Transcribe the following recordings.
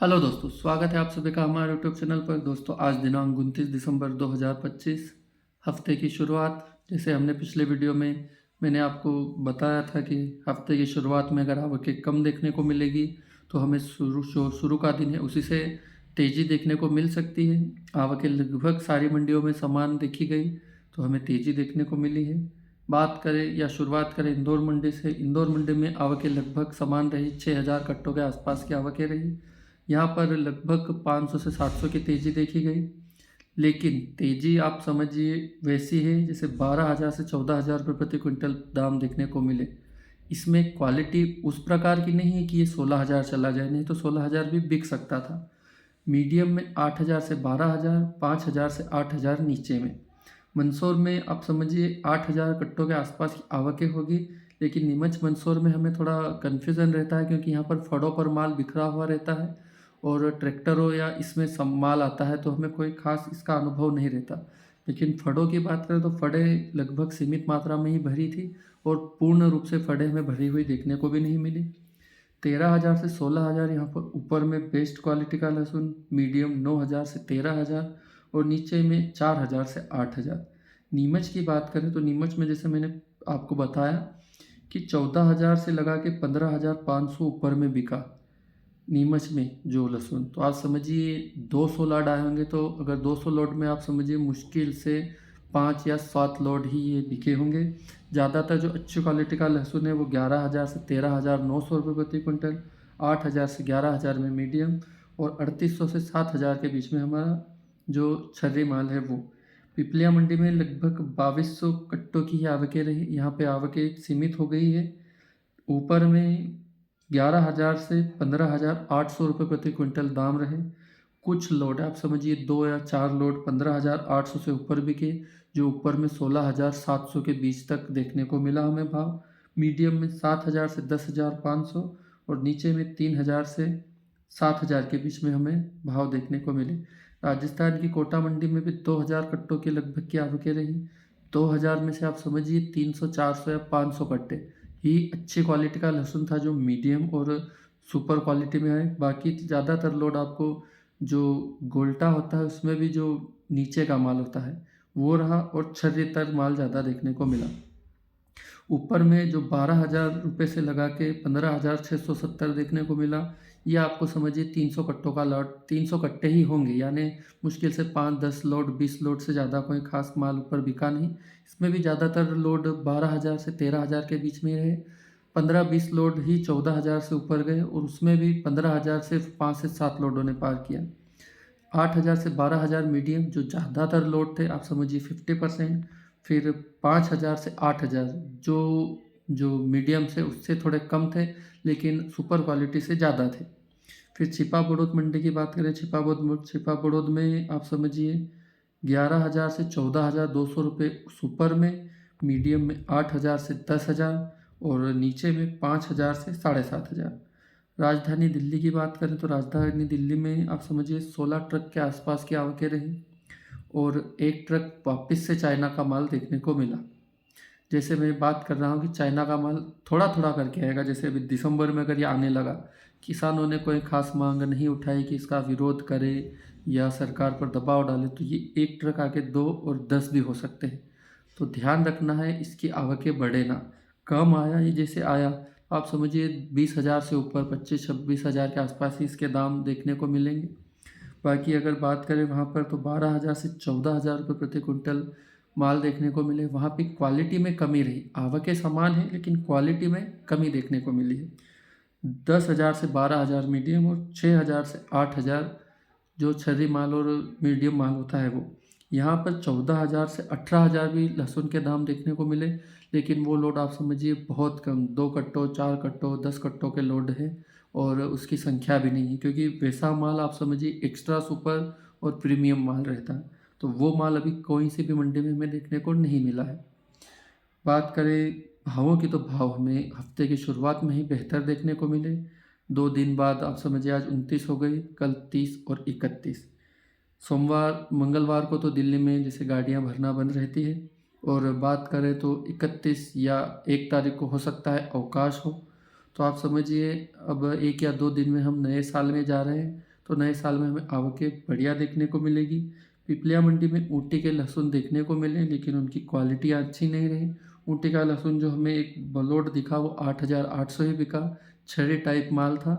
Hello दोस्तों, स्वागत है आप सभी का हमारे यूट्यूब चैनल पर। दोस्तों, आज दिनांक 29 दिसंबर 2025, हफ्ते की शुरुआत। जैसे हमने पिछले वीडियो में मैंने आपको बताया था कि हफ्ते की शुरुआत में अगर आवकें कम देखने को मिलेगी तो हमें शुरू का दिन है उसी से तेज़ी देखने को मिल सकती है। आवकें लगभग सारी मंडियों में समान देखी गई तो हमें तेज़ी देखने को मिली है। बात करें या शुरुआत करें इंदौर मंडी से, इंदौर मंडी में आवकें लगभग समान रही, 6000 कट्टों के आसपास की आवकें रही। यहाँ पर लगभग 500 से 700 की तेज़ी देखी गई, लेकिन तेज़ी आप समझिए वैसी है जैसे 12,000 से 14,000 रुपये प्रति क्विंटल दाम देखने को मिले। इसमें क्वालिटी उस प्रकार की नहीं है कि ये 16,000 चला जाए, नहीं तो 16,000 भी बिक सकता था। मीडियम में 8,000 से 12,000, 5,000 से 8,000 नीचे में। मंदसौर में आप समझिए 8,000 कट्टों के आसपास की आवकें होगी, लेकिन नीमच मंदसौर में हमें थोड़ा कन्फ्यूज़न रहता है क्योंकि यहाँ पर फड़ों पर माल बिखरा हुआ रहता है और ट्रैक्टरों या इसमें सब माल आता है तो हमें कोई ख़ास इसका अनुभव नहीं रहता। लेकिन फड़ों की बात करें तो फड़ें लगभग सीमित मात्रा में ही भरी थी और पूर्ण रूप से फड़ें हमें भरी हुई देखने को भी नहीं मिली। 13,000 से 16,000 यहाँ पर ऊपर में बेस्ट क्वालिटी का लहसुन, मीडियम 9,000 से 13,000 और नीचे में 4,000 से 8,000। नीमच की बात करें तो नीमच में जैसे मैंने आपको बताया कि 14,000 से लगा के 15,500 ऊपर में बिका नीमच में जो लहसुन। तो आप समझिए 200 लॉट आए होंगे, तो अगर 200 लॉट में आप समझिए मुश्किल से 5 या 7 लॉट ही ये बिके होंगे। ज़्यादातर जो अच्छी क्वालिटी का लहसुन है वो 11,000 से 13,900 रुपये प्रति क्विंटल, 8,000 से 11,000 में मीडियम और 3,800 से 7,000 के बीच में हमारा जो छर्री माल है वो। पिपलिया मंडी में लगभग 2,200 कट्टों की ही आवकें रही। यहाँ पे आवकें सीमित हो गई है। ऊपर में 11,000 से 15,800 रुपये प्रति क्विंटल दाम रहे। कुछ लोड आप समझिए 2 या 4 लोड 15,800 से ऊपर बिके, जो ऊपर में 16,700 के बीच तक देखने को मिला हमें भाव। मीडियम में 7,000 से 10,500 और नीचे में 3,000 से 7,000 के बीच में हमें भाव देखने को मिले। राजस्थान की कोटा मंडी में भी 2,000 कट्टों के लगभग की आवकें रही। 2,000 में से आप समझिए 300, 400 या 500 कट्टे ही अच्छी क्वालिटी का लहसुन था जो मीडियम और सुपर क्वालिटी में है। बाकी ज़्यादातर लोड आपको जो गोल्टा होता है उसमें भी जो नीचे का माल होता है वो रहा और छर्रेतर माल ज़्यादा देखने को मिला। ऊपर में जो 12,000 रुपये से लगा के 15,670 देखने को मिला, ये आपको समझिए 300 कट्टों का लॉट, 300 कट्टे ही होंगे, यानी मुश्किल से 5-10 लोड 20 लोड से ज़्यादा कोई खास माल ऊपर बिका नहीं। इसमें भी ज़्यादातर लोड 12,000 से 13,000 के बीच में रहे। 15-20 लोड ही 14,000 से ऊपर गए और उसमें भी 15,000 से 5 से 7 लोडों ने पार किया। 8,000 से 12,000 मीडियम जो ज़्यादातर लोड थे, आप समझिए 50%। फिर 5,000 से 8,000 जो जो मीडियम से उससे थोड़े कम थे लेकिन सुपर क्वालिटी से ज़्यादा थे। फिर छिपा बड़ौद मंडी की बात करें, छिपा बड़ौद में आप समझिए 11,000 से 14,200 रुपये सुपर में, मीडियम में 8,000 से 10,000 और नीचे में 5,000 से 7,500। राजधानी दिल्ली की बात करें तो राजधानी दिल्ली में आप समझिए 16 ट्रक के आसपास की आवकें रही और एक ट्रक वापस से चाइना का माल देखने को मिला। जैसे मैं बात कर रहा हूँ कि चाइना का माल थोड़ा थोड़ा करके आएगा, जैसे अभी दिसंबर में अगर ये आने लगा, किसानों ने कोई खास मांग नहीं उठाई कि इसका विरोध करे या सरकार पर दबाव डाले, तो ये एक ट्रक आके 2 और 10 भी हो सकते हैं। तो ध्यान रखना है इसकी आवकें बढ़े ना, कम आया ये जैसे आया आप समझिए 20,000 से ऊपर 25-26,000 के आसपास ही इसके दाम देखने को मिलेंगे। बाकी अगर बात करें वहाँ पर तो 12,000 से 14,000 रुपये प्रति क्विंटल माल देखने को मिले। वहाँ पे क्वालिटी में कमी रही, आवकें समान है लेकिन क्वालिटी में कमी देखने को मिली है। 10,000 से 12,000 मीडियम और 6,000 से 8,000 जो छर्री माल और मीडियम माल होता है वो। यहाँ पर 14,000 से 18,000 भी लहसुन के दाम देखने को मिले, लेकिन वो लोड आप समझिए बहुत कम, 2 कट्टों, 4 कट्टों, 10 कट्टों के लोड है और उसकी संख्या भी नहीं है क्योंकि वैसा माल आप समझिए एक्स्ट्रा सुपर और प्रीमियम माल रहता है, तो वो माल अभी कोई सी भी मंडी में हमें देखने को नहीं मिला है। बात करें भावों की तो भाव हमें हफ्ते की शुरुआत में ही बेहतर देखने को मिले। 2 दिन बाद आप समझिए आज 29 हो गई, कल 30 और 31। सोमवार मंगलवार को तो दिल्ली में जैसे गाड़ियां भरना बंद रहती है और बात करें तो 31 या 1 तारीख को हो सकता है अवकाश हो। तो आप समझिए अब 1 या 2 दिन में हम नए साल में जा रहे हैं, तो नए साल में हमें आवकें बढ़िया देखने को मिलेगी। पिपलिया मंडी में ऊटी के लहसुन देखने को मिले, लेकिन उनकी क्वालिटियाँ अच्छी नहीं रही। ऊटी का लहसुन जो हमें एक बलोट दिखा वो 8,800 ही बिका, छड़ी टाइप माल था।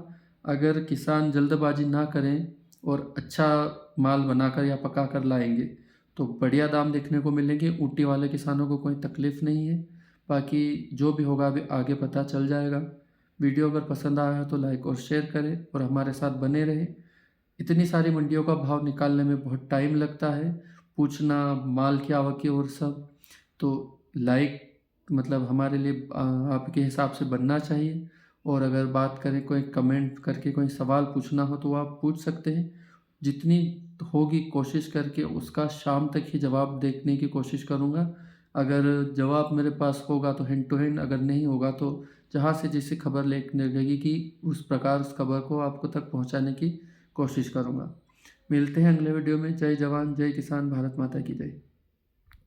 अगर किसान जल्दबाजी ना करें और अच्छा माल बनाकर या पकाकर लाएंगे तो बढ़िया दाम देखने को मिलेंगे। ऊटी वाले किसानों को कोई तकलीफ़ नहीं है। बाकी जो भी होगा अभी आगे पता चल जाएगा। वीडियो अगर पसंद आया है तो लाइक और शेयर करें और हमारे साथ बने रहें। इतनी सारी मंडियों का भाव निकालने में बहुत टाइम लगता है, पूछना, माल की आवक और सब। तो लाइक मतलब हमारे लिए आपके हिसाब से बनना चाहिए। और अगर बात करें कोई कमेंट करके कोई सवाल पूछना हो तो आप पूछ सकते हैं। जितनी होगी कोशिश करके उसका शाम तक ही जवाब देखने की कोशिश करूँगा। अगर जवाब मेरे पास होगा तो हैंड टू हैंड, अगर नहीं होगा तो जहाँ से जिससे खबर लेने लगेगी कि उस प्रकार उस खबर को आपको तक पहुँचाने की कोशिश करूँगा। मिलते हैं अगले वीडियो में। जय जवान जय किसान, भारत माता की जय।